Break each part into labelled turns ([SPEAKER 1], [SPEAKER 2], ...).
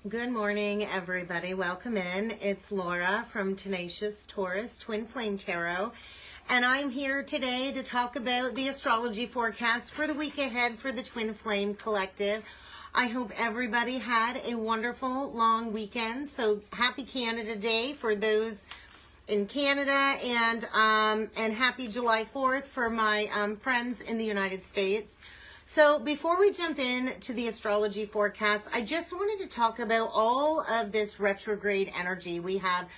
[SPEAKER 1] Good morning, everybody. Welcome in. It's Laura from Tenacious Taurus Twin Flame Tarot, and I'm here today to talk about the astrology forecast for the week ahead for the Twin Flame Collective. I hope everybody had a wonderful long weekend. So happy Canada Day for those in Canada, and happy July 4th for my friends in the United States. So before we jump in to the astrology forecast, I just wanted to talk about all of this retrograde energy. We have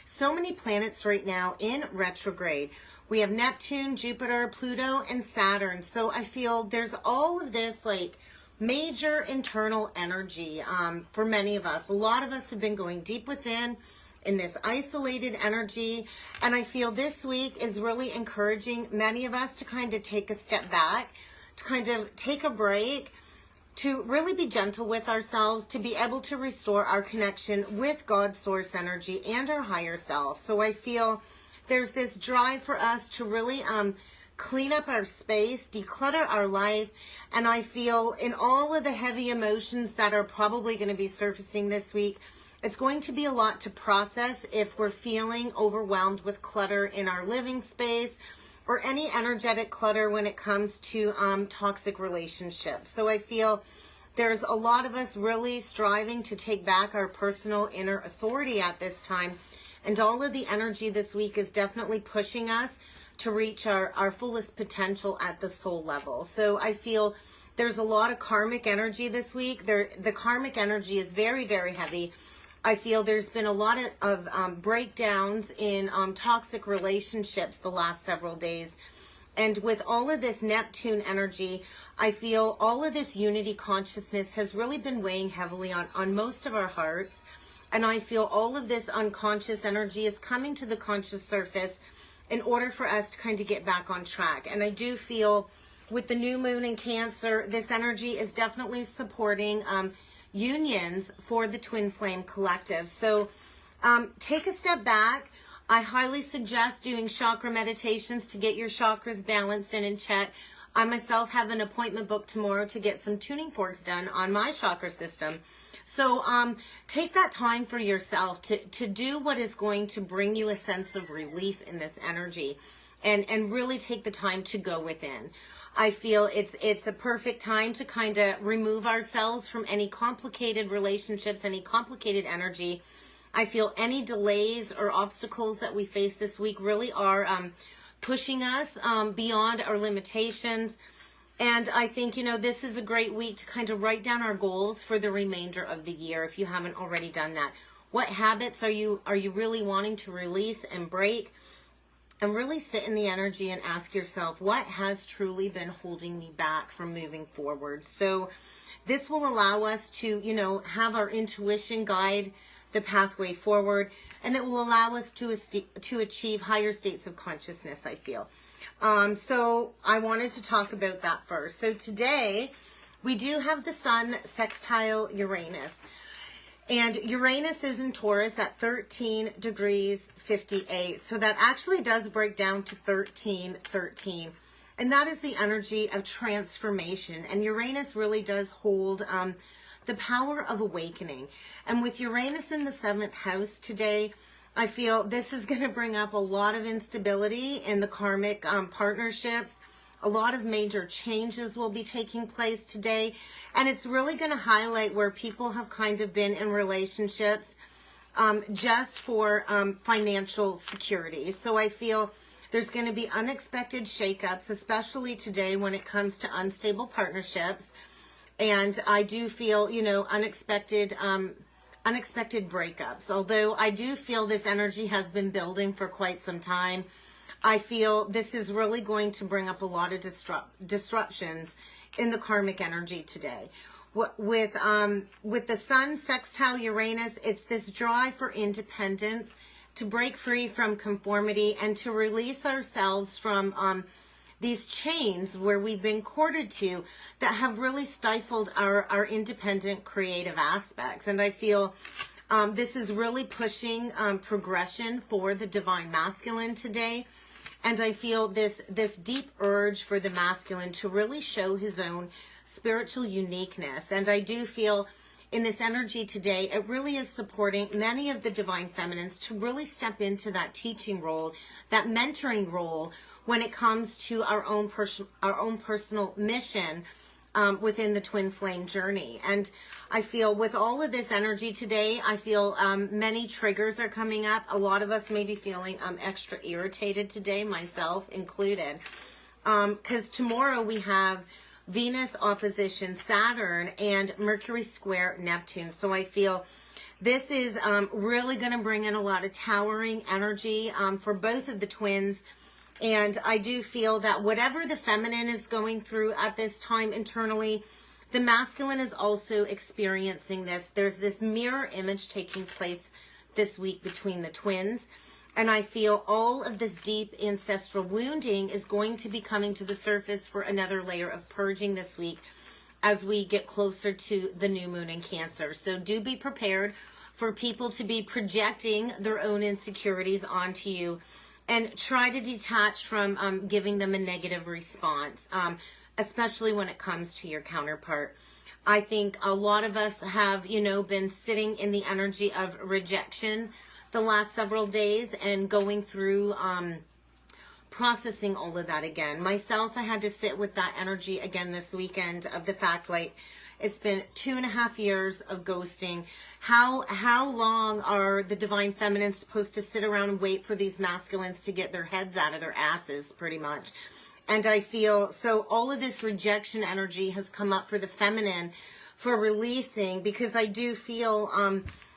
[SPEAKER 1] so many planets right now in retrograde. We have Neptune, Jupiter, Pluto, and Saturn. So I feel there's all of this like major internal energy for many of us. A lot of us have been going deep within in this isolated energy. And I feel this week is really encouraging many of us to kind of take a step back, to kind of take a break, to really be gentle with ourselves, to be able to restore our connection with God's source energy and our higher self. So I feel there's this drive for us to really clean up our space, declutter our life. And I feel in all of the heavy emotions that are probably going to be surfacing this week, it's going to be a lot to process if we're feeling overwhelmed with clutter in our living space, or any energetic clutter when it comes to toxic relationships. So I feel there's a lot of us really striving to take back our personal inner authority at this time. And all of the energy this week is definitely pushing us to reach our fullest potential at the soul level. So I feel there's a lot of karmic energy this week. The karmic energy is very, very heavy. I feel there's been a lot of breakdowns in toxic relationships the last several days. And with all of this Neptune energy, I feel all of this unity consciousness has really been weighing heavily on most of our hearts. And I feel all of this unconscious energy is coming to the conscious surface in order for us to kind of get back on track. And I do feel with the new moon in Cancer, this energy is definitely supporting unions for the Twin Flame Collective. So take a step back. I highly suggest doing chakra meditations to get your chakras balanced and in check. I myself have an appointment booked tomorrow to get some tuning forks done on my chakra system. So take that time for yourself to do what is going to bring you a sense of relief in this energy, and really take the time to go within. I feel it's a perfect time to kind of remove ourselves from any complicated relationships, any complicated energy. I feel any delays or obstacles that we face this week really are pushing us beyond our limitations. And I think, this is a great week to kind of write down our goals for the remainder of the year if you haven't already done that. What habits are you really wanting to release and break? And really sit in the energy and ask yourself, what has truly been holding me back from moving forward? So this will allow us to, have our intuition guide the pathway forward, and it will allow us to achieve higher states of consciousness, I feel. So I wanted to talk about that first. So today we do have the Sun sextile Uranus. And Uranus is in Taurus at 13 degrees 58. So that actually does break down to 1313. And that is the energy of transformation. And Uranus really does hold the power of awakening. And with Uranus in the 7th house today, I feel this is going to bring up a lot of instability in the karmic partnerships. A lot of major changes will be taking place today. And it's really going to highlight where people have kind of been in relationships just for financial security. So I feel there's going to be unexpected shakeups, especially today when it comes to unstable partnerships. And I do feel, unexpected breakups. Although I do feel this energy has been building for quite some time. I feel this is really going to bring up a lot of disruptions in the karmic energy today. With the Sun sextile Uranus, it's this drive for independence, to break free from conformity and to release ourselves from these chains where we've been corded to that have really stifled our independent creative aspects. And I feel this is really pushing progression for the divine masculine today. And I feel this deep urge for the masculine to really show his own spiritual uniqueness. And I do feel in this energy today, it really is supporting many of the divine feminines to really step into that teaching role, that mentoring role when it comes to our own personal mission within the twin flame journey. And I feel with all of this energy today, I feel many triggers are coming up. A lot of us may be feeling extra irritated today, myself included, because tomorrow we have Venus opposition Saturn and Mercury square Neptune. So I feel this is really going to bring in a lot of towering energy for both of the twins. And I do feel that whatever the feminine is going through at this time internally, the masculine is also experiencing this. There's this mirror image taking place this week between the twins. And I feel all of this deep ancestral wounding is going to be coming to the surface for another layer of purging this week as we get closer to the new moon in Cancer. So do be prepared for people to be projecting their own insecurities onto you, and try to detach from giving them a negative response, especially when it comes to your counterpart. I think a lot of us have, been sitting in the energy of rejection the last several days and going through processing all of that again. Myself, I had to sit with that energy again this weekend of the fact, like, it's been 2.5 years of ghosting. How long are the divine feminines supposed to sit around and wait for these masculines to get their heads out of their asses, pretty much? And I feel, so all of this rejection energy has come up for the feminine for releasing, because I do feel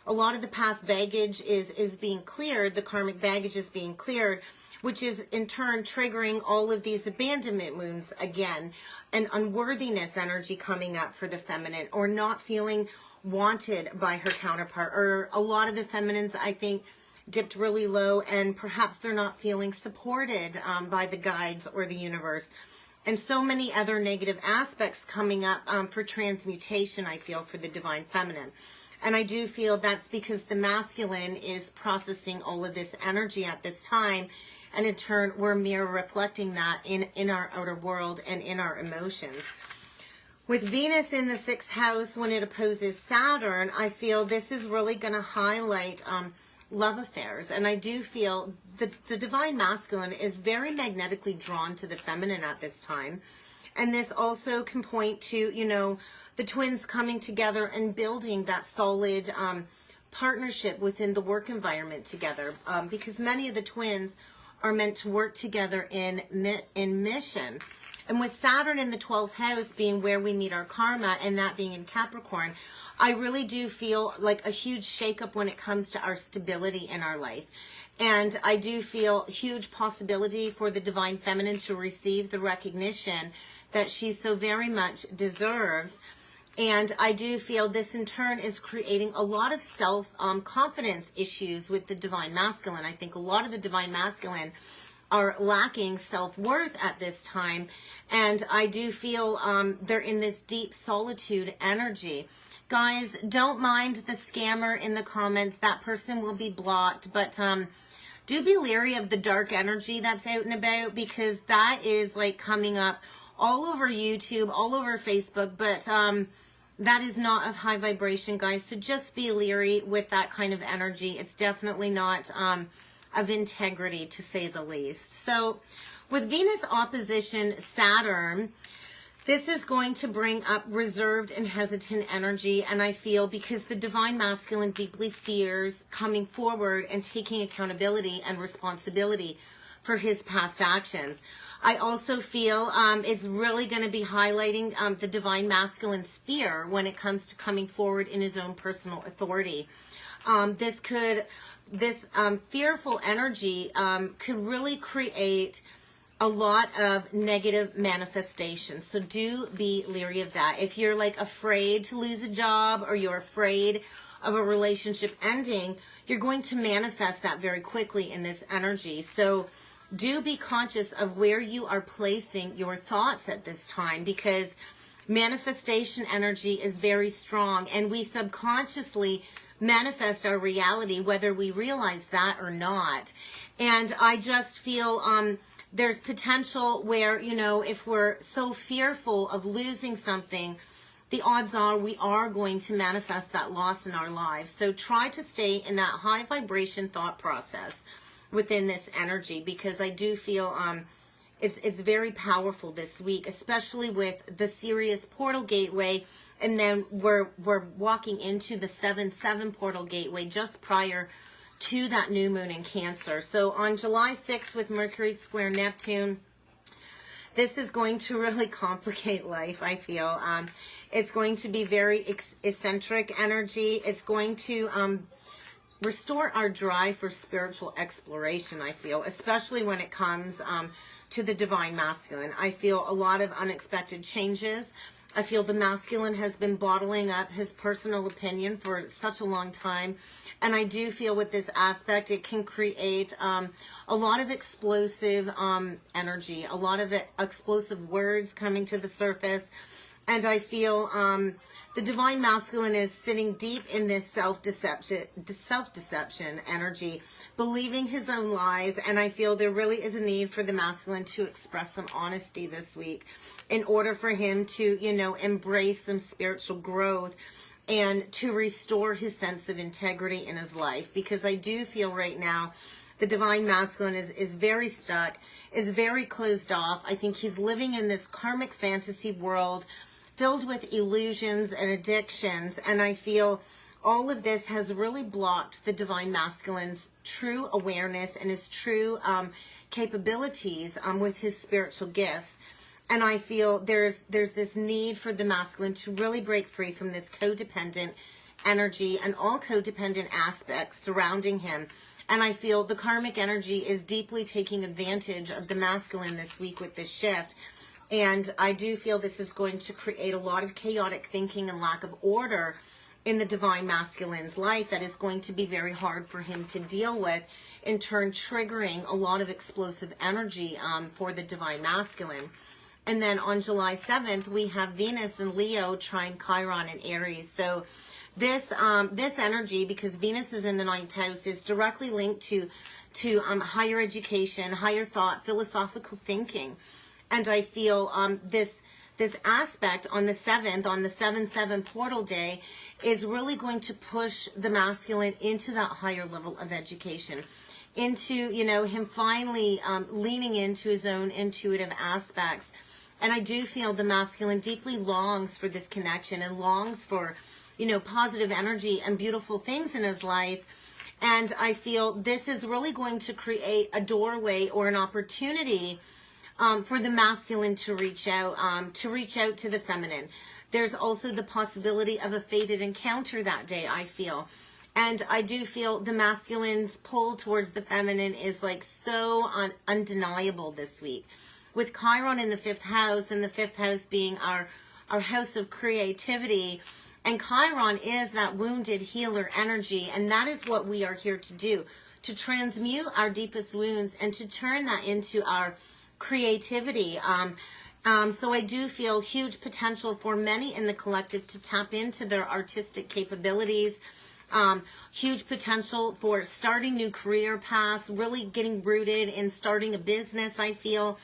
[SPEAKER 1] a lot of the past baggage is being cleared, the karmic baggage is being cleared, which is in turn triggering all of these abandonment wounds again, and unworthiness energy coming up for the feminine, or not feeling wanted by her counterpart. Or a lot of the feminines, I think, dipped really low, and perhaps they're not feeling supported by the guides or the universe. And so many other negative aspects coming up for transmutation, I feel, for the divine feminine. And I do feel that's because the masculine is processing all of this energy at this time. And in turn, we're mirror reflecting that in our outer world and in our emotions. With Venus in the 6th house, when it opposes Saturn, I feel this is really going to highlight love affairs. And I do feel the divine masculine is very magnetically drawn to the feminine at this time. And this also can point to, the twins coming together and building that solid partnership within the work environment together. Because many of the twins are meant to work together in mission. And with Saturn in the 12th house being where we meet our karma, and that being in Capricorn, I really do feel like a huge shakeup when it comes to our stability in our life. And I do feel huge possibility for the divine feminine to receive the recognition that she so very much deserves. And I do feel this in turn is creating a lot of self-confidence issues with the divine masculine. I think a lot of the divine masculine are lacking self-worth at this time. And I do feel they're in this deep solitude energy. Guys, don't mind the scammer in the comments. That person will be blocked. But do be leery of the dark energy that's out and about, because that is like coming up all over YouTube, all over Facebook. But that is not of high vibration, guys. So just be leery with that kind of energy. It's definitely not of integrity, to say the least. So with Venus opposition Saturn, this is going to bring up reserved and hesitant energy. And I feel because the divine masculine deeply fears coming forward and taking accountability and responsibility for his past actions. I also feel is really going to be highlighting the divine masculine's fear when it comes to coming forward in his own personal authority. This fearful energy could really create a lot of negative manifestations. So do be leery of that. If you're like afraid to lose a job, or you're afraid of a relationship ending, you're going to manifest that very quickly in this energy. So do be conscious of where you are placing your thoughts at this time, because manifestation energy is very strong, and we subconsciously manifest our reality whether we realize that or not. And I just feel there's potential where, if we're so fearful of losing something, the odds are we are going to manifest that loss in our lives. So try to stay in that high vibration thought process within this energy, because I do feel it's very powerful this week, especially with the Sirius portal gateway, and then we're walking into the 7/7 portal gateway just prior to that new moon in Cancer. So on July 6th with Mercury square Neptune, this is going to really complicate life, I feel. It's going to be very eccentric energy. It's going to restore our drive for spiritual exploration, I feel, especially when it comes to the divine masculine. I feel a lot of unexpected changes. I feel the masculine has been bottling up his personal opinion for such a long time. And I do feel with this aspect, it can create a lot of explosive energy, a lot of explosive words coming to the surface. And I feel the divine masculine is sitting deep in this self-deception energy, believing his own lies. And I feel there really is a need for the masculine to express some honesty this week in order for him to, you know, embrace some spiritual growth and to restore his sense of integrity in his life. Because I do feel right now the divine masculine is very stuck, is very closed off. I think he's living in this karmic fantasy world filled with illusions and addictions. And I feel all of this has really blocked the divine masculine's true awareness and his true capabilities with his spiritual gifts. And I feel there's this need for the masculine to really break free from this codependent energy and all codependent aspects surrounding him. And I feel the karmic energy is deeply taking advantage of the masculine this week with this shift. And I do feel this is going to create a lot of chaotic thinking and lack of order in the divine masculine's life that is going to be very hard for him to deal with, in turn triggering a lot of explosive energy for the divine masculine. And then on July 7th, we have Venus and Leo trine Chiron and Aries. So this energy, because Venus is in the 9th house, is directly linked to higher education, higher thought, philosophical thinking. And I feel this aspect on the 7th, on the 7/7 portal day, is really going to push the masculine into that higher level of education, into, you know, him finally leaning into his own intuitive aspects. And I do feel the masculine deeply longs for this connection and longs for, you know, positive energy and beautiful things in his life. And I feel this is really going to create a doorway or an opportunity for the masculine to reach out to the feminine. There's also the possibility of a fated encounter that day, I feel. And I do feel the masculine's pull towards the feminine is like so undeniable this week. With Chiron in the 5th house, and the 5th house being our house of creativity, and Chiron is that wounded healer energy, and that is what we are here to do, to transmute our deepest wounds and to turn that into our creativity. So I do feel huge potential for many in the collective to tap into their artistic capabilities, huge potential for starting new career paths, really getting rooted in starting a business, I feel,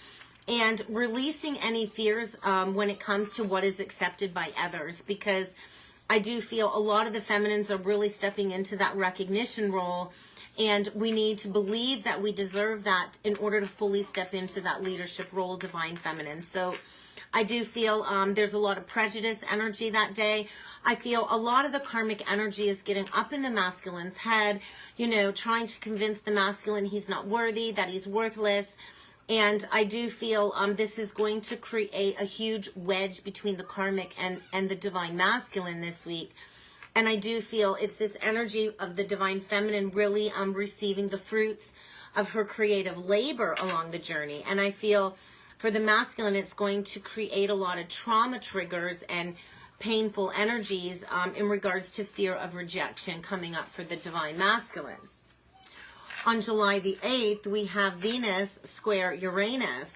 [SPEAKER 1] and releasing any fears when it comes to what is accepted by others, because I do feel a lot of the feminines are really stepping into that recognition role, and we need to believe that we deserve that in order to fully step into that leadership role, divine feminine. So I do feel there's a lot of prejudice energy that day. I feel a lot of the karmic energy is getting up in the masculine's head, you know, trying to convince the masculine he's not worthy, that he's worthless. And I do feel this is going to create a huge wedge between the karmic and the divine masculine this week. And I do feel it's this energy of the divine feminine really receiving the fruits of her creative labor along the journey. And I feel for the masculine, it's going to create a lot of trauma triggers and painful energies in regards to fear of rejection coming up for the divine masculine. On July the 8th, we have Venus square Uranus.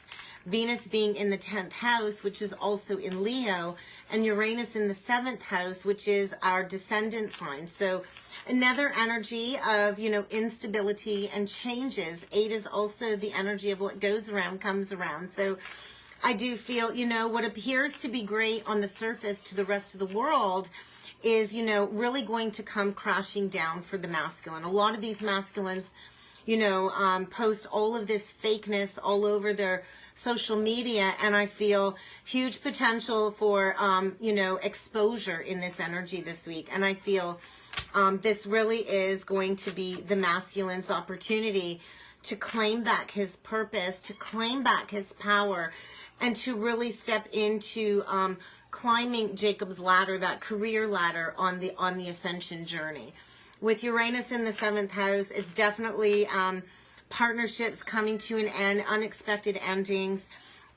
[SPEAKER 1] Venus being in the 10th house, which is also in Leo, and Uranus in the 7th house, which is our descendant sign. So another energy of, you know, instability and changes. 8 is also the energy of what goes around comes around. So I do feel, you know, what appears to be great on the surface to the rest of the world is, you know, really going to come crashing down for the masculine. A lot of these masculines, you know, post all of this fakeness all over their social media, and I feel huge potential for, you know, exposure in this energy this week. And I feel this really is going to be the masculine's opportunity to claim back his purpose, to claim back his power, and to really step into climbing Jacob's ladder, that career ladder on the ascension journey. With Uranus in the 7th house, it's definitely partnerships coming to an end, unexpected endings,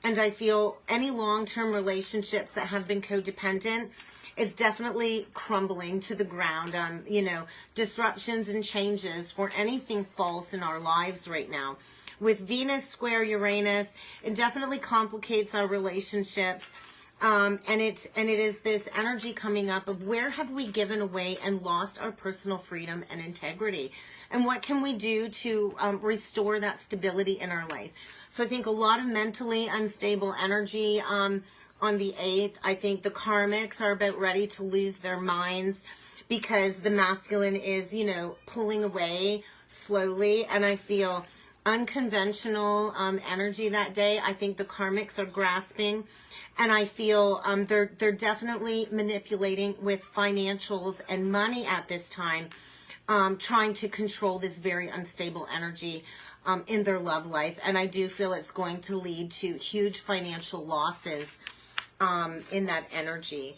[SPEAKER 1] and I feel any long-term relationships that have been codependent is definitely crumbling to the ground. You know, disruptions and changes for anything false in our lives right now. With Venus square Uranus, it definitely complicates our relationships. And it is this energy coming up of where have we given away and lost our personal freedom and integrity? And what can we do to restore that stability in our life? So I think a lot of mentally unstable energy on the 8th. I think the karmics are about ready to lose their minds because the masculine is, you know, pulling away slowly. And I feel unconventional energy that day. I think the karmics are grasping, and I feel they're definitely manipulating with financials and money at this time, trying to control this very unstable energy in their love life. And I do feel it's going to lead to huge financial losses in that energy.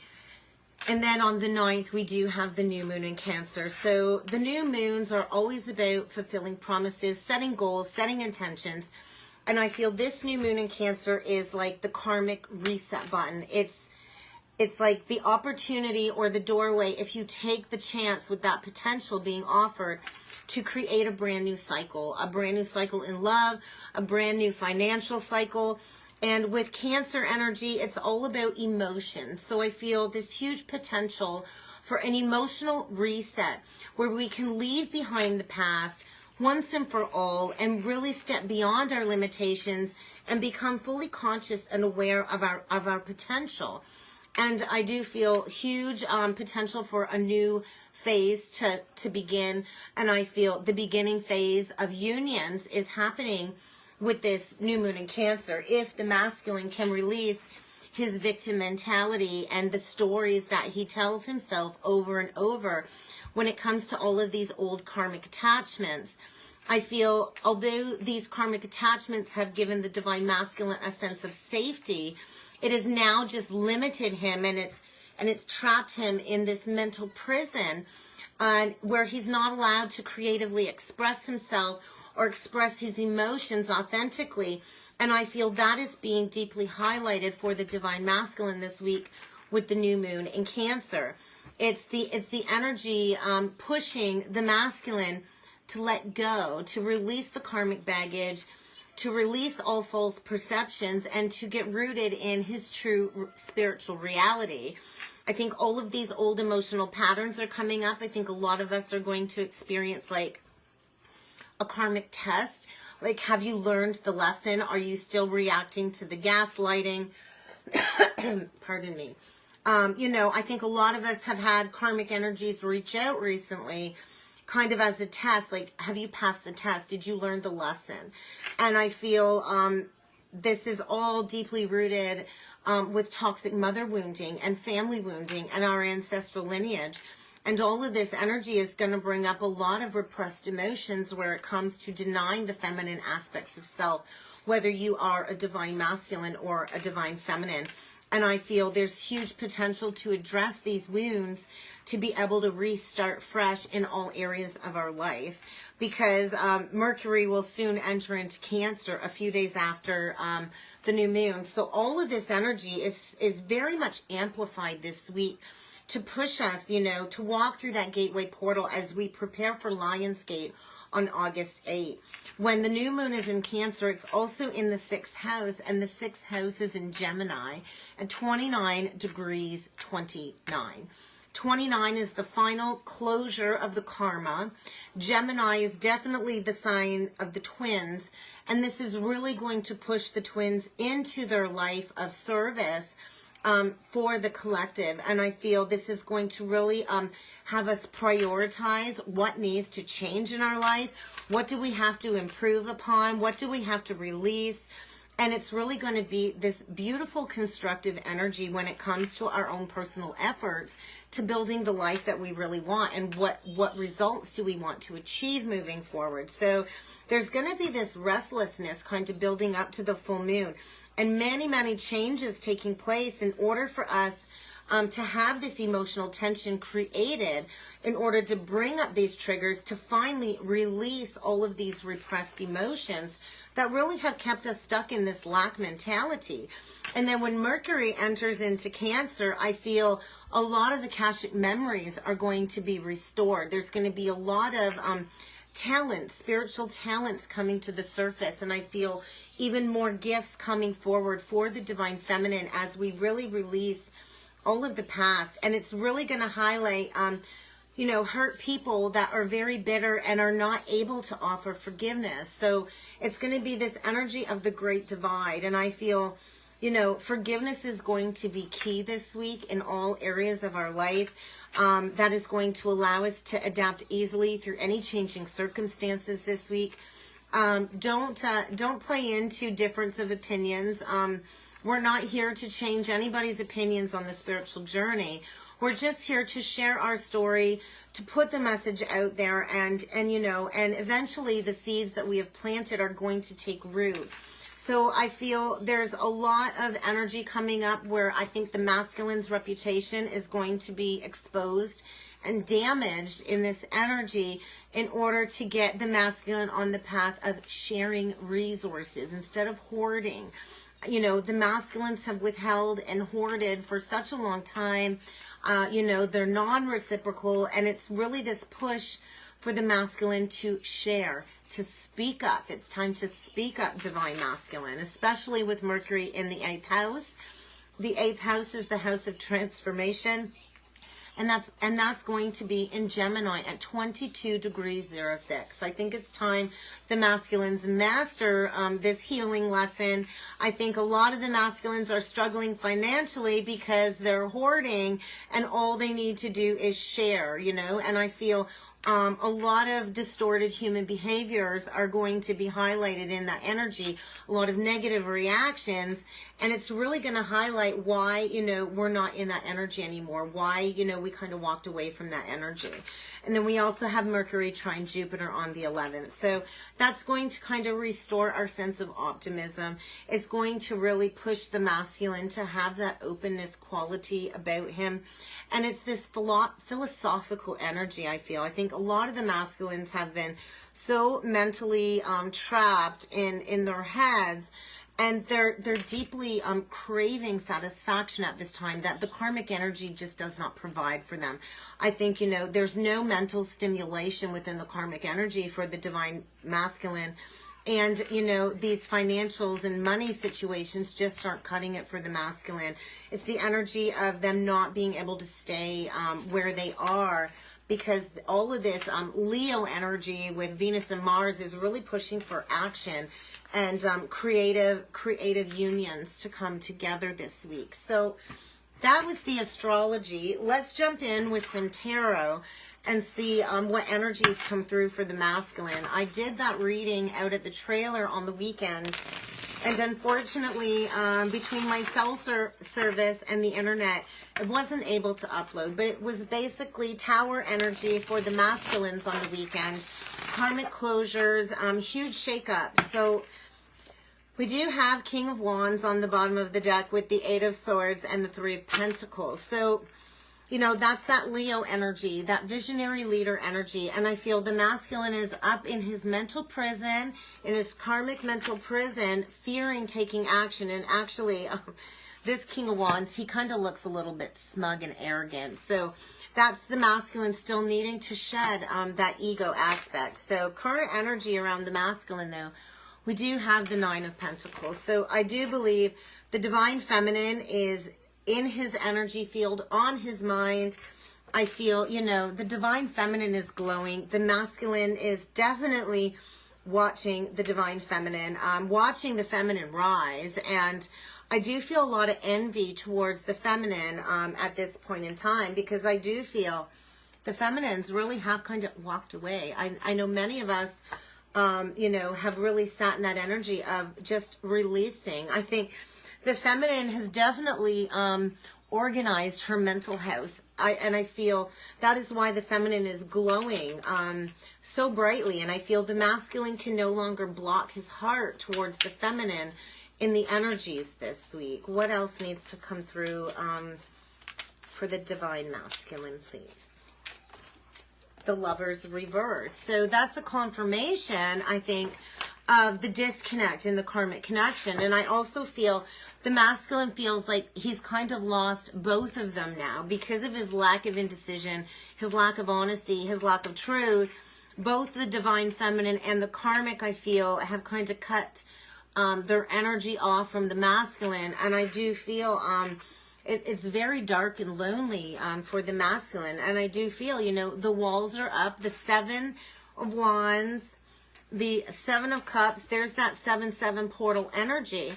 [SPEAKER 1] And then on the 9th, we do have the new moon in Cancer. So the new moons are always about fulfilling promises, setting goals, setting intentions. And I feel this new moon in Cancer is like the karmic reset button. It's like the opportunity or the doorway, if you take the chance with that potential being offered to create a brand new cycle in love, a brand new financial cycle. And with Cancer energy, it's all about emotion. So I feel this huge potential for an emotional reset where we can leave behind the past once and for all and really step beyond our limitations and become fully conscious and aware of our potential. And I do feel huge potential for a new phase to begin. And I feel the beginning phase of unions is happening with this new moon in Cancer. If the masculine can release his victim mentality and the stories that he tells himself over and over when it comes to all of these old karmic attachments, I feel although these karmic attachments have given the divine masculine a sense of safety, it has now just limited him, and it's trapped him in this mental prison where he's not allowed to creatively express himself or express his emotions authentically. And I feel that is being deeply highlighted for the divine masculine this week with the new moon in Cancer. It's the energy pushing the masculine to let go, to release the karmic baggage, to release all false perceptions, and to get rooted in his true spiritual reality. I think all of these old emotional patterns are coming up. I think a lot of us are going to experience like a karmic test. Like, have you learned the lesson? Are you still reacting to the gaslighting? Pardon me. You know, I think a lot of us have had karmic energies reach out recently, kind of as a test. Like, have you passed the test? Did you learn the lesson? And I feel this is all deeply rooted with toxic mother wounding and family wounding and our ancestral lineage. And all of this energy is going to bring up a lot of repressed emotions where it comes to denying the feminine aspects of self, whether you are a divine masculine or a divine feminine. And I feel there's huge potential to address these wounds to be able to restart fresh in all areas of our life, because Mercury will soon enter into Cancer a few days after the new moon. So all of this energy is very much amplified this week to push us, you know, to walk through that gateway portal as we prepare for Lionsgate on August 8th. When the new moon is in Cancer, it's also in the 6th house, and the 6th house is in Gemini at 29 degrees 29. 29 is the final closure of the karma. Gemini is definitely the sign of the twins, And this is really going to push the twins into their life of service for the collective. And I feel this is going to really have us prioritize what needs to change in our life. What do we have to improve upon? What do we have to release? And it's really going to be this beautiful constructive energy when it comes to our own personal efforts to building the life that we really want, and what results do we want to achieve moving forward. So there's going to be this restlessness kind of building up to the full moon, and many changes taking place in order for us to have this emotional tension created in order to bring up these triggers to finally release all of these repressed emotions that really have kept us stuck in this lack mentality. And then when Mercury enters into Cancer, I feel a lot of Akashic memories are going to be restored. There's going to be a lot of talents, spiritual talents coming to the surface, and I feel even more gifts coming forward for the Divine Feminine as we really release all of the past. And it's really going to highlight hurt people that are very bitter and are not able to offer forgiveness. So it's going to be this energy of the Great Divide. And I feel, forgiveness is going to be key this week in all areas of our life. That is going to allow us to adapt easily through any changing circumstances this week. Don't play into difference of opinions. We're not here to change anybody's opinions on the spiritual journey. We're just here to share our story, to put the message out there, and eventually the seeds that we have planted are going to take root. So I feel there's a lot of energy coming up where I think the masculine's reputation is going to be exposed and damaged in this energy in order to get the masculine on the path of sharing resources instead of hoarding. The masculines have withheld and hoarded for such a long time. They're non-reciprocal, and it's really this push for the masculine to share, to speak up. It's time to speak up, Divine Masculine, especially with Mercury in the 8th house. The 8th house is the house of transformation, and that's going to be in Gemini at 22 degrees 06. I think it's time the masculines master this healing lesson. I think a lot of the masculines are struggling financially because they're hoarding, and all they need to do is share, and I feel a lot of distorted human behaviors are going to be highlighted in that energy, a lot of negative reactions, and it's really going to highlight why, we're not in that energy anymore, why, we kind of walked away from that energy. And then we also have Mercury trine Jupiter on the 11th. So that's going to kind of restore our sense of optimism. It's going to really push the masculine to have that openness quality about him. And it's this philosophical energy, I feel. I think a lot of the masculines have been so mentally trapped in their heads, and they're deeply craving satisfaction at this time that the karmic energy just does not provide for them. I think, there's no mental stimulation within the karmic energy for the Divine Masculine. And, these financials and money situations just aren't cutting it for the masculine. It's the energy of them not being able to stay where they are, because all of this Leo energy with Venus and Mars is really pushing for action and creative unions to come together this week. So that was the astrology. Let's jump in with some tarot and see what energies come through for the masculine. I did that reading out at the trailer on the weekend, and unfortunately, between my cell service and the internet, I wasn't able to upload, but it was basically tower energy for the masculines on the weekend, karmic closures, huge shakeups. So we do have King of Wands on the bottom of the deck with the 8 of Swords and the 3 of Pentacles. So, that's that Leo energy, that visionary leader energy. And I feel the masculine is up in his mental prison, in his karmic mental prison, fearing taking action. And actually, this King of Wands, he kind of looks a little bit smug and arrogant. So that's the masculine still needing to shed that ego aspect. So current energy around the masculine, though, we do have the 9 of Pentacles. So I do believe the Divine Feminine is in his energy field, on his mind. I feel, the Divine Feminine is glowing. The masculine is definitely watching the divine feminine, watching the feminine rise, and I do feel a lot of envy towards the feminine at this point in time, because I do feel the feminines really have kind of walked away. I know many of us, you know, have really sat in that energy of just releasing. I think the feminine has definitely organized her mental health. And I feel that is why the feminine is glowing so brightly. And I feel the masculine can no longer block his heart towards the feminine in the energies this week. What else needs to come through for the divine masculine, please? The Lover's reverse. So that's a confirmation, I think, of the disconnect in the karmic connection. And I also feel the masculine feels like he's kind of lost both of them now because of his lack of indecision, his lack of honesty, his lack of truth. Both the divine feminine and the karmic, I feel, have kind of cut their energy off from the masculine. And I do feel it's very dark and lonely for the masculine. And I do feel, you know, the walls are up. The Seven of Wands, the Seven of Cups, there's that 7-7 portal energy.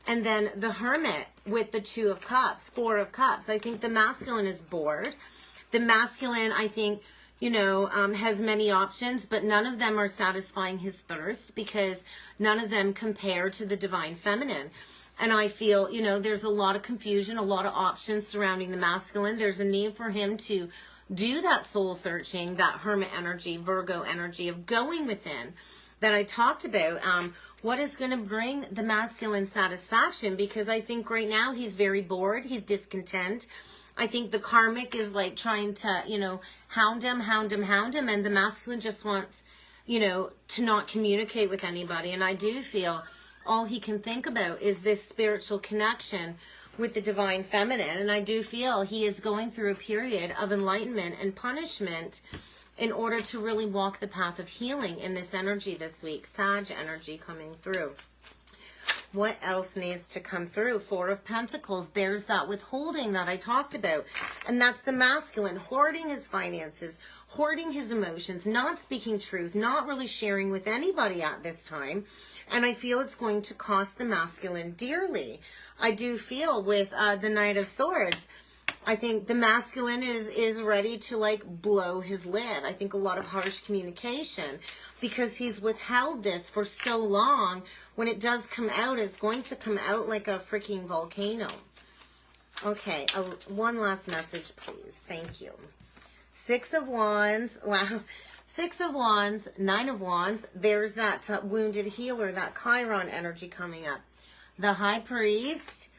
[SPEAKER 1] And then the Hermit with the Two of Cups, Four of Cups. I think the masculine is bored. The masculine, I think, you know, has many options, but none of them are satisfying his thirst because none of them compare to the divine feminine. And I feel, you know, there's a lot of confusion, a lot of options surrounding the masculine. There's a need for him to do that soul searching, that Hermit energy, Virgo energy of going within that I talked about. What is going to bring the masculine satisfaction? Because I think right now he's very bored. He's discontent. I think the karmic is like trying to, you know, hound him. And the masculine just wants, you know, to not communicate with anybody. And I do feel all he can think about is this spiritual connection with the divine feminine. And I do feel he is going through a period of enlightenment and punishment in order to really walk the path of healing in this energy this week. Sag energy coming through. What else needs to come through? Four of Pentacles. There's that withholding that I talked about. And that's the masculine hoarding his finances, hoarding his emotions, not speaking truth, not really sharing with anybody at this time. And I feel it's going to cost the masculine dearly. I do feel with the Knight of Swords, I think the masculine is ready to like blow his lid. I think a lot of harsh communication because he's withheld this for so long. When it does come out, it's going to come out like a freaking volcano. Okay, one last message, please. Thank you. Six of Wands. Wow. Six of Wands, Nine of Wands. There's that wounded healer, that Chiron energy coming up. The High Priest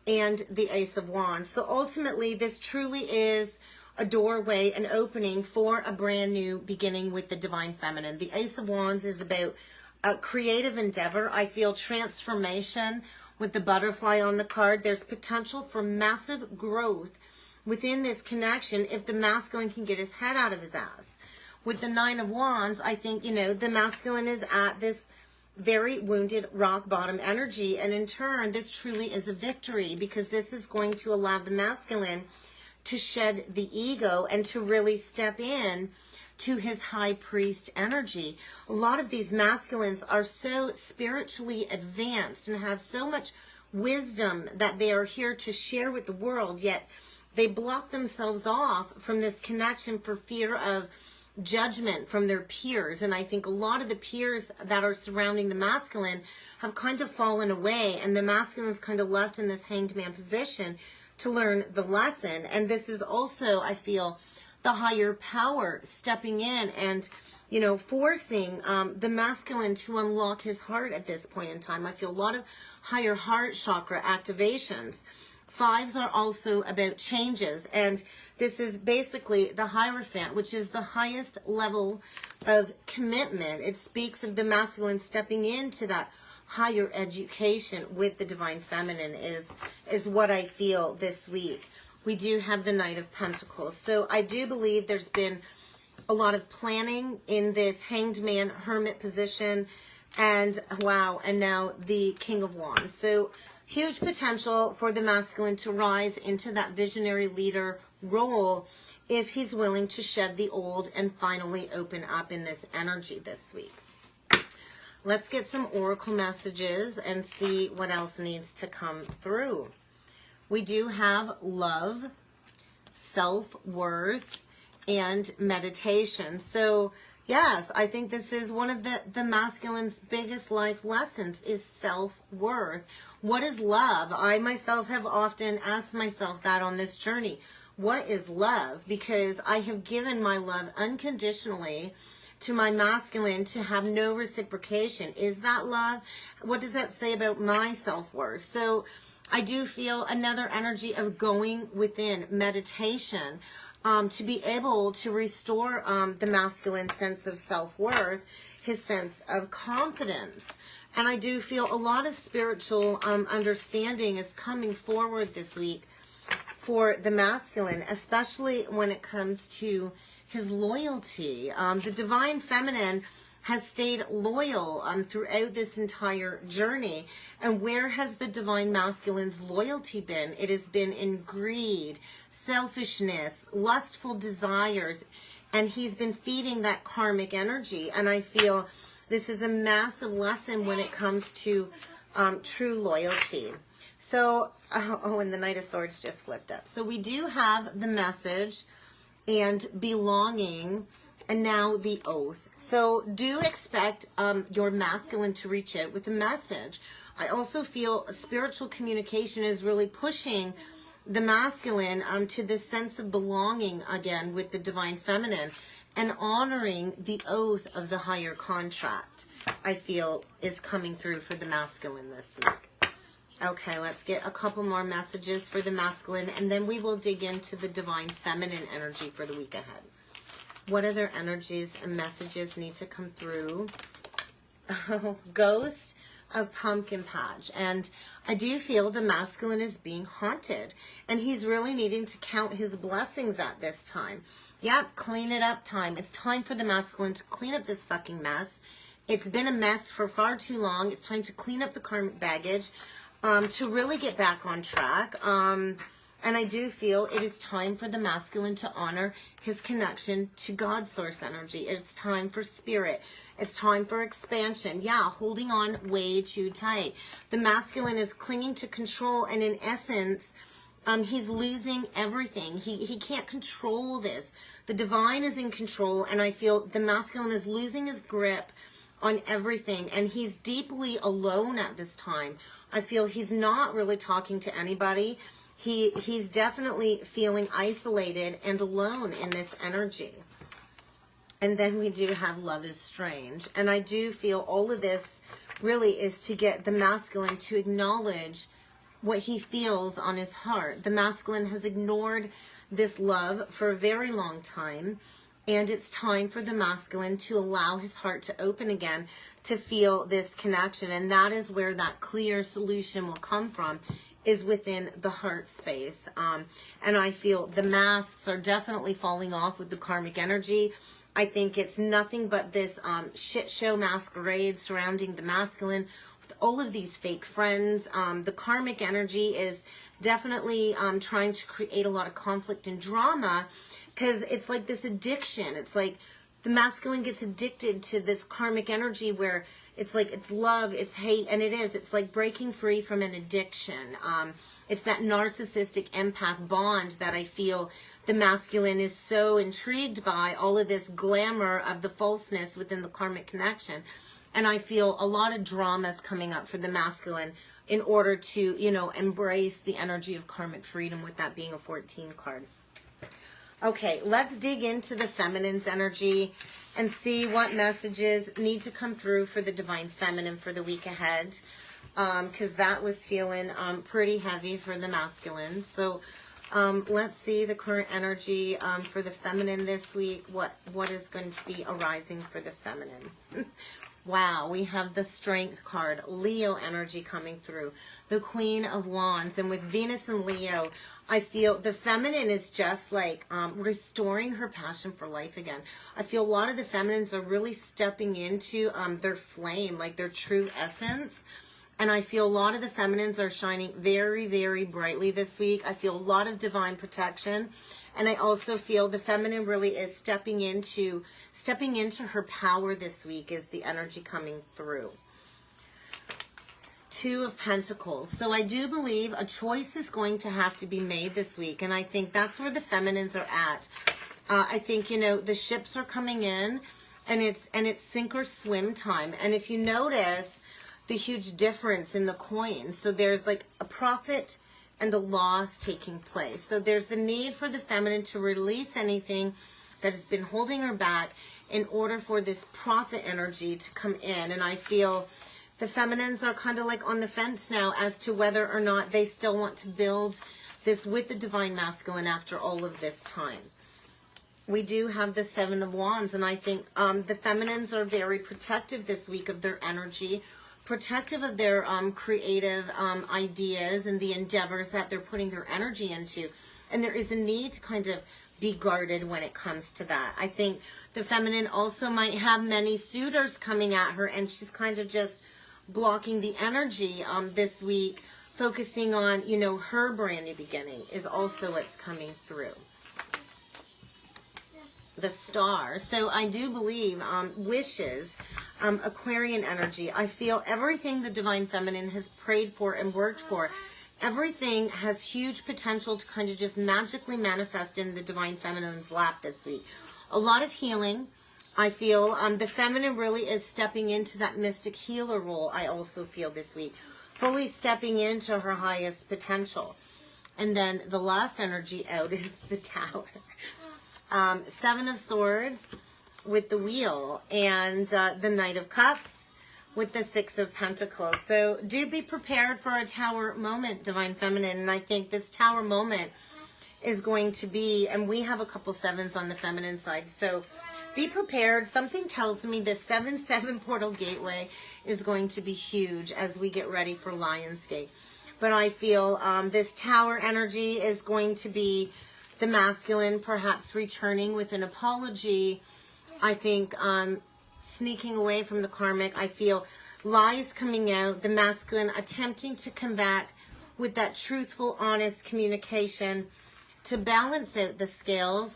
[SPEAKER 1] and the Ace of Wands. So ultimately, this truly is a doorway, an opening for a brand new beginning with the divine feminine. The Ace of Wands is about a creative endeavor. I feel transformation with the butterfly on the card. There's potential for massive growth within this connection if the masculine can get his head out of his ass. With the Nine of Wands, I think, you know, the masculine is at this very wounded rock bottom energy, and in turn this truly is a victory because this is going to allow the masculine to shed the ego and to really step in to his high priest energy. A lot of these masculines are so spiritually advanced and have so much wisdom that they are here to share with the world, yet they block themselves off from this connection for fear of judgment from their peers. And I think a lot of the peers that are surrounding the masculine have kind of fallen away, and the masculine's kind of left in this hanged man position to learn the lesson. And this is also, I feel, the higher power stepping in and, you know, forcing the masculine to unlock his heart at this point in time. I feel a lot of higher heart chakra activations. Fives are also about changes, and this is basically the Hierophant, which is the highest level of commitment. It speaks of the masculine stepping into that higher education with the divine feminine is what I feel this week. We do have the Knight of Pentacles. So I do believe there's been a lot of planning in this hanged man hermit position, and wow, and now the King of Wands. So huge potential for the masculine to rise into that visionary leader role if he's willing to shed the old and finally open up in this energy this week. let's get some oracle messages and see what else needs to come through. We do have love, self-worth, and meditation. So yes, I think this is one of the masculine's biggest life lessons is self-worth. What is love? I myself have often asked myself that on this journey. What is love? Because I have given my love unconditionally to my masculine to have no reciprocation. Is that love? What does that say about my self-worth? So I do feel another energy of going within, meditation, to be able to restore the masculine sense of self-worth, his sense of confidence. And I do feel a lot of spiritual understanding is coming forward this week for the masculine, especially when it comes to his loyalty. The divine feminine has stayed loyal throughout this entire journey. And where has the divine masculine's loyalty been? It has been in greed, selfishness, lustful desires, and he's been feeding that karmic energy. And I feel this is a massive lesson when it comes to true loyalty. So, and the Knight of Swords just flipped up. So we do have the message and belonging, and now the oath. So do expect your masculine to reach out with a message. I also feel spiritual communication is really pushing the masculine to this sense of belonging again with the divine feminine, and honoring the oath of the higher contract, I feel, is coming through for the masculine this week. Okay, let's get a couple more messages for the masculine, and then we will dig into the divine feminine energy for the week ahead. What other energies and messages need to come through? Ghost of Pumpkin Patch. And I do feel the masculine is being haunted, and he's really needing to count his blessings at this time. Yep, clean it up time. It's time for the masculine to clean up this fucking mess. It's been a mess for far too long. It's time to clean up the karmic baggage, to really get back on track. And I do feel it is time for the masculine to honor his connection to God source energy. It's time for spirit. It's time for expansion. Yeah, holding on way too tight. The masculine is clinging to control, and in essence, he's losing everything. He can't control this. The divine is in control, and I feel the masculine is losing his grip on everything, and he's deeply alone at this time. I feel he's not really talking to anybody. He's definitely feeling isolated and alone in this energy. And then we do have love is strange. And I do feel all of this really is to get the masculine to acknowledge what he feels on his heart. The masculine has ignored this love for a very long time. And it's time for the masculine to allow his heart to open again to feel this connection. And that is where that clear solution will come from, is within the heart space. And I feel the masks are definitely falling off with the karmic energy. I think it's nothing but this shit show masquerade surrounding the masculine with all of these fake friends. The karmic energy is definitely trying to create a lot of conflict and drama, because it's like this addiction. It's like the masculine gets addicted to this karmic energy where it's like it's love, it's hate, and it is. It's like breaking free from an addiction. It's that narcissistic empath bond that I feel the masculine is so intrigued by, all of this glamour of the falseness within the karmic connection. And I feel a lot of dramas coming up for the masculine in order to, you know, embrace the energy of karmic freedom, with that being a 14 card. Okay, let's dig into the feminine's energy and see what messages need to come through for the divine feminine for the week ahead, because that was feeling pretty heavy for the masculine. So let's see the current energy for the feminine this week. What is going to be arising for the feminine? Wow, we have the Strength card, Leo energy coming through, the Queen of Wands, and with Venus and Leo, I feel the feminine is just like restoring her passion for life again. I feel a lot of the feminines are really stepping into their flame, like their true essence. And I feel a lot of the feminines are shining very, very brightly this week. I feel a lot of divine protection. And I also feel the feminine really is stepping into her power this week is the energy coming through. Two of Pentacles. So I do believe a choice is going to have to be made this week. And I think that's where the feminines are at. I think, you know, the ships are coming in and it's sink or swim time. And if you notice the huge difference in the coins, so there's like a profit and a loss taking place. So there's the need for the feminine to release anything that has been holding her back in order for this profit energy to come in. And I feel the feminines are kind of like on the fence now as to whether or not they still want to build this with the divine masculine after all of this time. We do have the Seven of Wands, and I think the feminines are very protective this week of their energy, protective of their creative ideas and the endeavors that they're putting their energy into. And there is a need to kind of be guarded when it comes to that. I think the feminine also might have many suitors coming at her, and she's kind of just blocking the energy this week, focusing on, you know, her brand new beginning is also what's coming through. The Star. So I do believe wishes, Aquarian energy. I feel everything the divine feminine has prayed for and worked for, everything has huge potential to kind of just magically manifest in the divine feminine's lap this week. A lot of healing. I feel the feminine really is stepping into that mystic healer role, I also feel this week. Fully stepping into her highest potential. And then the last energy out is the Tower. Seven of Swords with the Wheel, and the Knight of Cups with the Six of Pentacles. So do be prepared for a Tower moment, divine feminine. And I think this Tower moment is going to be, and we have a couple sevens on the feminine side, so be prepared. Something tells me the 7-7 portal gateway is going to be huge as we get ready for Lionsgate. But I feel this Tower energy is going to be the masculine perhaps returning with an apology. I think sneaking away from the karmic. I feel lies coming out. The masculine attempting to come back with that truthful, honest communication to balance out the scales.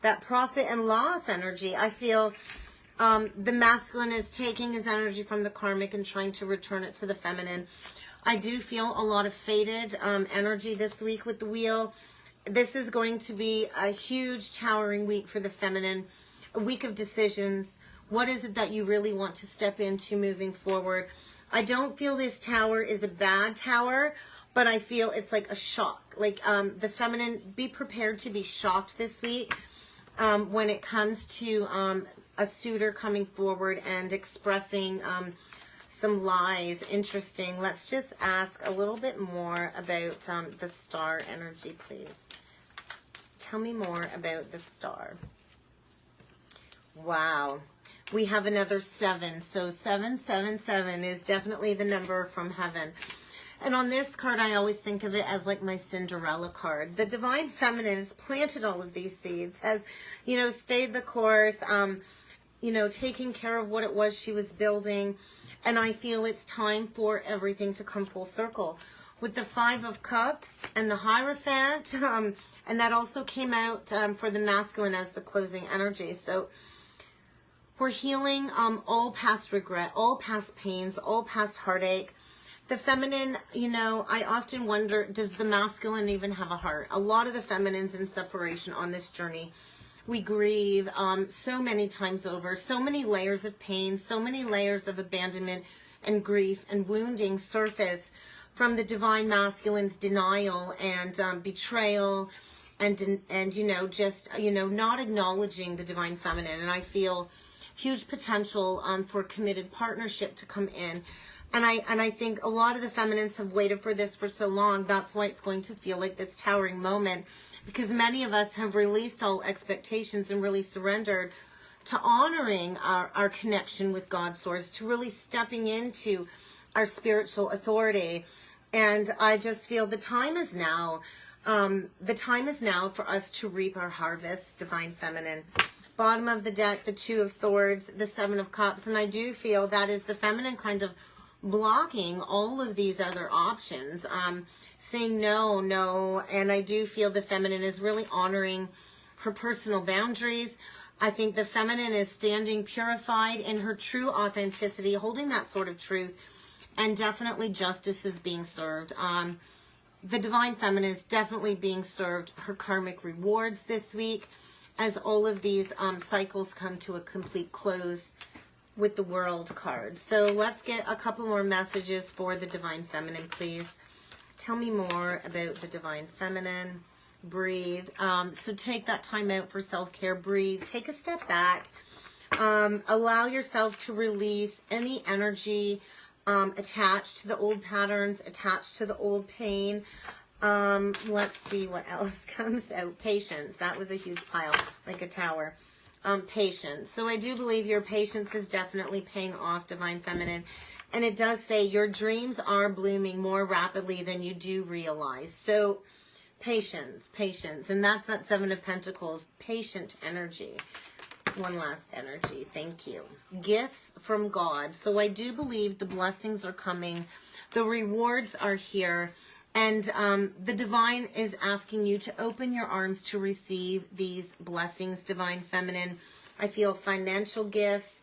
[SPEAKER 1] That profit and loss energy. I feel the masculine is taking his energy from the karmic and trying to return it to the feminine. I do feel a lot of fated energy this week with the Wheel. This is going to be a huge towering week for the feminine, a week of decisions. What is it that you really want to step into moving forward? I don't feel this Tower is a bad Tower, but I feel it's like a shock. Like the feminine, be prepared to be shocked this week when it comes to a suitor coming forward and expressing some lies. Interesting. Let's just ask a little bit more about the Star energy, please. Tell me more about the Star. Wow. We have another 7. So 777 is definitely the number from heaven. And on this card, I always think of it as like my Cinderella card. The divine feminine has planted all of these seeds, has, you know, stayed the course, you know, taking care of what it was she was building. And I feel it's time for everything to come full circle. With the 5 of Cups and the Hierophant, and that also came out for the masculine as the closing energy. So we're healing all past regret, all past pains, all past heartache. The feminine, you know, I often wonder, does the masculine even have a heart? A lot of the feminines in separation on this journey, we grieve so many times over, so many layers of pain, so many layers of abandonment and grief and wounding surface from the divine masculine's denial and betrayal and you know, just, you know, not acknowledging the divine feminine. And I feel huge potential for committed partnership to come in. And I think a lot of the feminines have waited for this for so long. That's why it's going to feel like this towering moment, because many of us have released all expectations and really surrendered to honoring our connection with God's source, to really stepping into our spiritual authority. And I just feel the time is now. The time is now for us to reap our harvest, divine feminine. Bottom of the deck, the 2 of Swords, the 7 of Cups. And I do feel that is the feminine kind of blocking all of these other options, saying no. And I do feel the feminine is really honoring her personal boundaries. I think the feminine is standing purified in her true authenticity, holding that sort of truth, and definitely justice is being served. The divine feminine is definitely being served her karmic rewards this week as all of these cycles come to a complete close with the World card. So let's get a couple more messages for the divine feminine, please. Tell me more about the divine feminine. Breathe. So take that time out for self-care. Breathe. Take a step back. Allow yourself to release any energy attached to the old patterns, attached to the old pain. Let's see what else comes out. Patience. That was a huge pile, like a tower. Patience. So I do believe your patience is definitely paying off, divine feminine. And it does say your dreams are blooming more rapidly than you do realize. So patience. And that's that Seven of Pentacles. Patient energy. One last energy. Thank you. Gifts from God. So I do believe the blessings are coming. The rewards are here. And the divine is asking you to open your arms to receive these blessings, divine feminine. I feel financial gifts.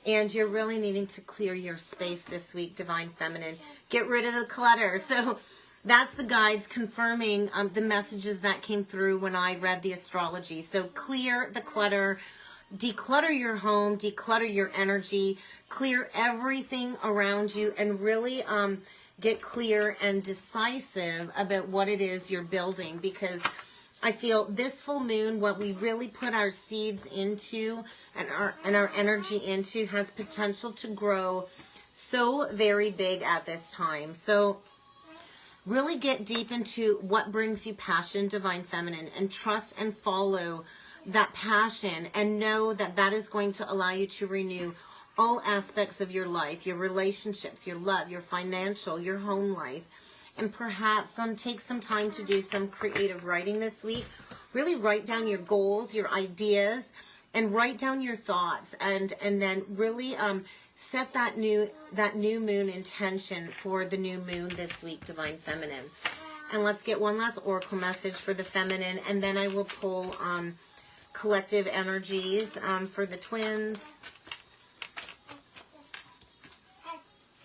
[SPEAKER 1] And you're really needing to clear your space this week, divine feminine. Get rid of the clutter. So that's the guides confirming the messages that came through when I read the astrology. So clear the clutter. Declutter your home, declutter your energy, clear everything around you, and really get clear and decisive about what it is you're building, because I feel this full moon, what we really put our seeds into and our energy into, has potential to grow so very big at this time. So really get deep into what brings you passion, divine feminine, and trust and follow that passion, and know that that is going to allow you to renew all aspects of your life, your relationships, your love, your financial, your home life. And perhaps take some time to do some creative writing this week. Really write down your goals, your ideas, and write down your thoughts, and then really set that new moon intention for the new moon this week, divine feminine. And let's get one last oracle message for the feminine, and then I will pull collective energies for the twins.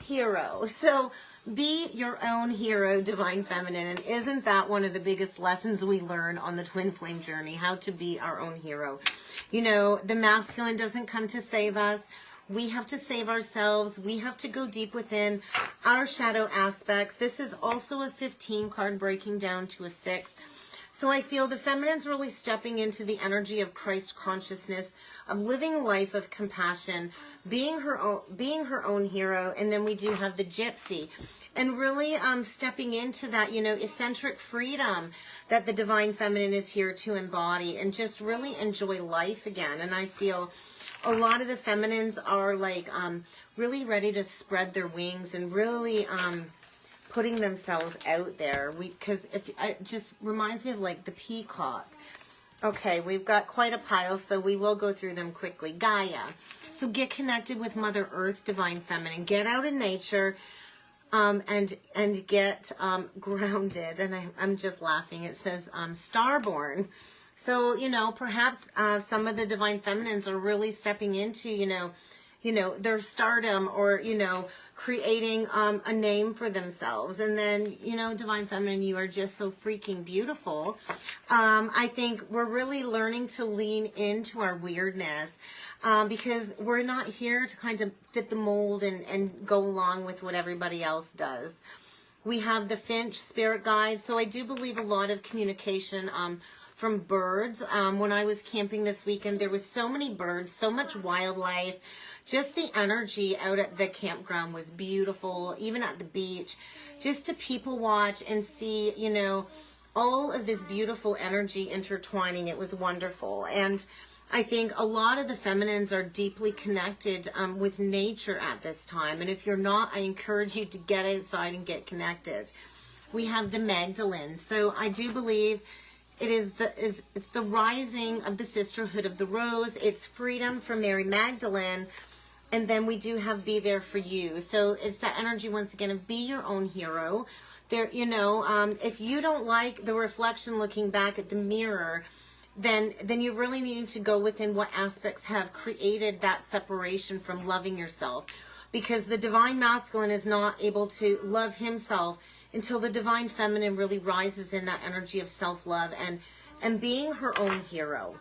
[SPEAKER 1] Hero. So be your own hero, divine feminine. And isn't that one of the biggest lessons we learn on the twin flame journey? How to be our own hero. You know, the masculine doesn't come to save us. We have to save ourselves. We have to go deep within our shadow aspects. This is also a 15 card breaking down to a 6. So I feel the feminine's really stepping into the energy of Christ consciousness, of living a life of compassion, being her own hero. And then we do have the gypsy, and really stepping into that, you know, eccentric freedom that the divine feminine is here to embody, and just really enjoy life again. And I feel a lot of the feminines are like really ready to spread their wings and really putting themselves out there. Because it just reminds me of like the peacock. Okay, we've got quite a pile, so we will go through them quickly. Gaia. So get connected with Mother Earth, divine feminine. Get out in nature and get grounded. And I'm just laughing. It says starborn. So, you know, perhaps some of the divine feminines are really stepping into, you know, their stardom, or, you know, creating a name for themselves. And then, you know, divine feminine, you are just so freaking beautiful. I think we're really learning to lean into our weirdness, because we're not here to kind of fit the mold and go along with what everybody else does. We have the Finch spirit guide. So I do believe a lot of communication from birds. When I was camping this weekend, there was so many birds, so much wildlife. Just the energy out at the campground was beautiful, even at the beach. Just to people watch and see, you know, all of this beautiful energy intertwining. It was wonderful. And I think a lot of the feminines are deeply connected with nature at this time. And if you're not, I encourage you to get outside and get connected. We have the Magdalene. So I do believe it's the rising of the sisterhood of the rose. It's freedom from Mary Magdalene. And then we do have be there for you. So it's that energy once again of be your own hero. There, you know, if you don't like the reflection looking back at the mirror, then you really need to go within what aspects have created that separation from loving yourself. Because the divine masculine is not able to love himself until the divine feminine really rises in that energy of self-love and being her own hero.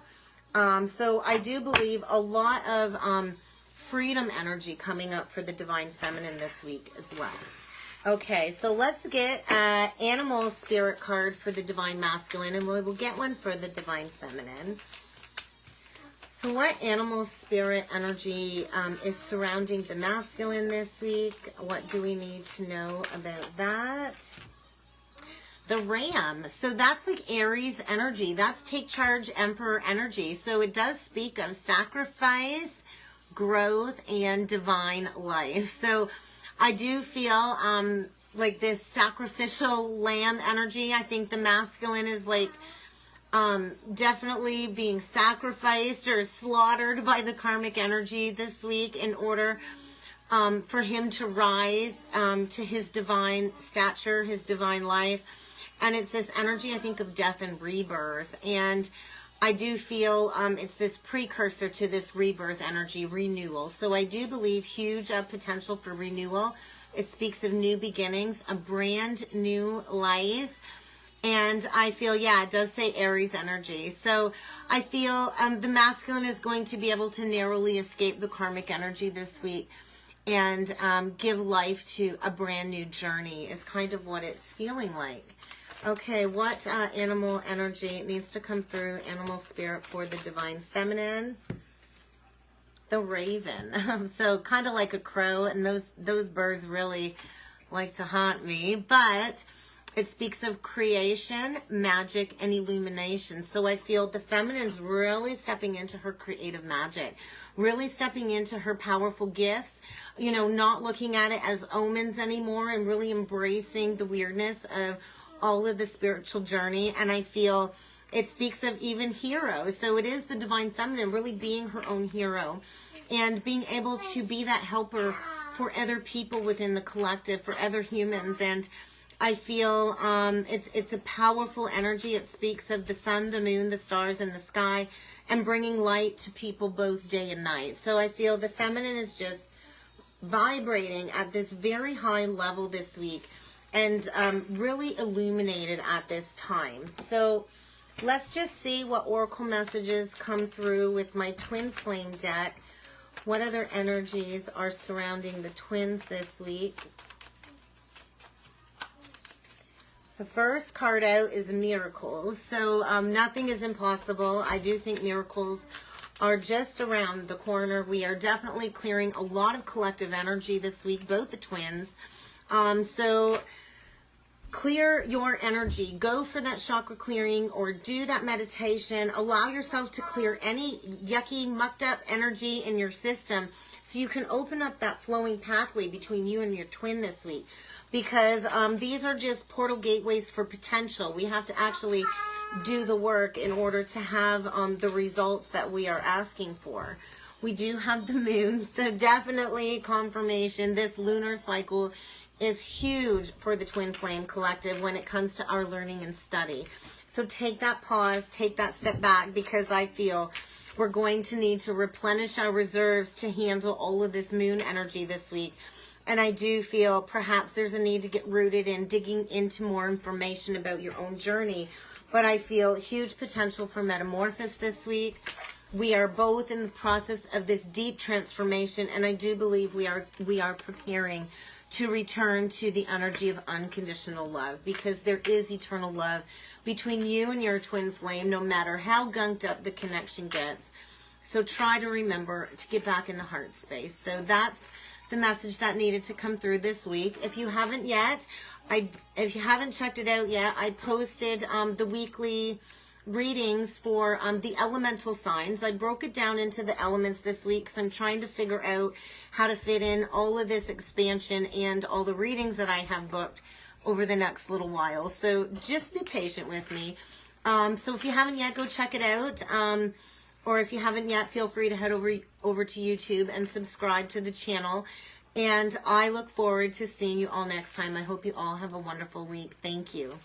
[SPEAKER 1] So I do believe a lot of freedom energy coming up for the divine feminine this week as well. Okay, so let's get animal spirit card for the divine masculine, and we'll get one for the divine feminine. So what animal spirit energy is surrounding the masculine this week? What do we need to know about that? The ram. So that's like Aries energy. That's take charge emperor energy. So it does speak of sacrifice, growth, and divine life. So I do feel like this sacrificial lamb energy. I think the masculine is like definitely being sacrificed or slaughtered by the karmic energy this week in order for him to rise to his divine stature, his divine life. And it's this energy, I think, of death and rebirth. And I do feel it's this precursor to this rebirth energy, renewal. So I do believe huge potential for renewal. It speaks of new beginnings, a brand new life. And I feel, yeah, it does say Aries energy. So I feel the masculine is going to be able to narrowly escape the karmic energy this week and give life to a brand new journey is kind of what it's feeling like. Okay, what animal energy needs to come through animal spirit for the divine feminine? The raven. So kind of like a crow, and those birds really like to haunt me, but it speaks of creation, magic, and illumination. So I feel the feminine's really stepping into her creative magic, really stepping into her powerful gifts, you know, not looking at it as omens anymore and really embracing the weirdness of all of the spiritual journey. And I feel it speaks of even heroes. So it is the divine feminine really being her own hero and being able to be that helper for other people within the collective, for other humans. And I feel it's a powerful energy. It speaks of the sun, the moon, the stars, and the sky, and bringing light to people both day and night. So I feel the feminine is just vibrating at this very high level this week and really illuminated at this time. So let's just see what oracle messages come through with my twin flame deck. What other energies are surrounding the twins this week? The first card out is miracles. So nothing is impossible. I do think miracles are just around the corner. We are definitely clearing a lot of collective energy this week, both the twins. So clear your energy. Go for that chakra clearing or do that meditation. Allow yourself to clear any yucky, mucked up energy in your system so you can open up that flowing pathway between you and your twin this week. Because these are just portal gateways for potential. We have to actually do the work in order to have the results that we are asking for. We do have the moon, so definitely confirmation. This lunar cycle is huge for the Twin Flame Collective when it comes to our learning and study. So take that pause, take that step back, because I feel we're going to need to replenish our reserves to handle all of this moon energy this week. And I do feel perhaps there's a need to get rooted in digging into more information about your own journey. But I feel huge potential for metamorphosis this week. We are both in the process of this deep transformation, and I do believe we are preparing to return to the energy of unconditional love, because there is eternal love between you and your twin flame, no matter how gunked up the connection gets. So try to remember to get back in the heart space. So that's the message that needed to come through this week. If you haven't yet, if you haven't checked it out yet, I posted the weekly readings for the elemental signs. I broke it down into the elements this week because I'm trying to figure out how to fit in all of this expansion and all the readings that I have booked over the next little while. So just be patient with me. So if you haven't yet, go check it out. or if you haven't yet, feel free to head over to YouTube and subscribe to the channel. And I look forward to seeing you all next time. I hope you all have a wonderful week. Thank you.